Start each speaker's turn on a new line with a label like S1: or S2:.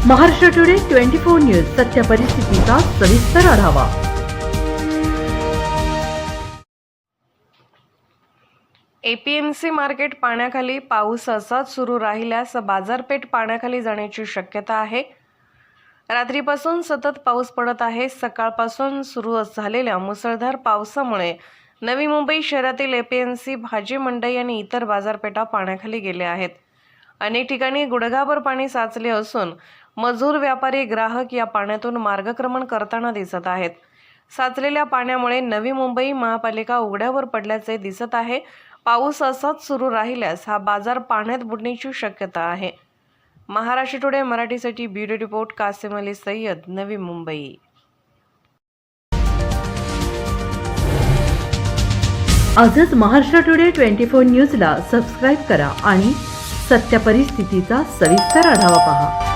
S1: Maharashtra today 24 news सत्य परिस्थितीचा सविस्तर आढावा।
S2: एपीएमसी मार्केट पाण्याखाली, पाऊस असाच सुरू राहिल्यास बाजारपेठ पाण्याखाली जाण्याची शक्यता आहे। रात्रीपासून सतत पाऊस पडत आहे। सकाळपासून सुरू झालेल्या मुसळधार पावसामुळे नवी मुंबई शहरातील एपीएमसी, भाजी मंडई आणि इतर बाजारपेठा पाण्याखाली गेल्या आहेत। अनेक ठिकाणी गुडघाभर पाणी साचले असून मजूर, व्यापारी, ग्राहक या पाण्यातून मार्गक्रमण करताना दिसत आहेत। साचलेल्या पाण्यामुळे नवी मुंबई महापालिका उघड्यावर पडल्याचे दिसत आहे। पाऊस असाच सुरू राहिल्यास हा बाजार पाण्यात बुडण्याची शक्यता आहे। महाराष्ट्र टुडे मराठीसाठी ब्युरो रिपोर्ट कासिम अली सय्यद, नवी मुंबई।
S1: आजच महाराष्ट्र टुडे 24 न्यूजला सबस्क्राइब करा आणि सत्य परिस्थितीचा सविस्तर आढावा पहा।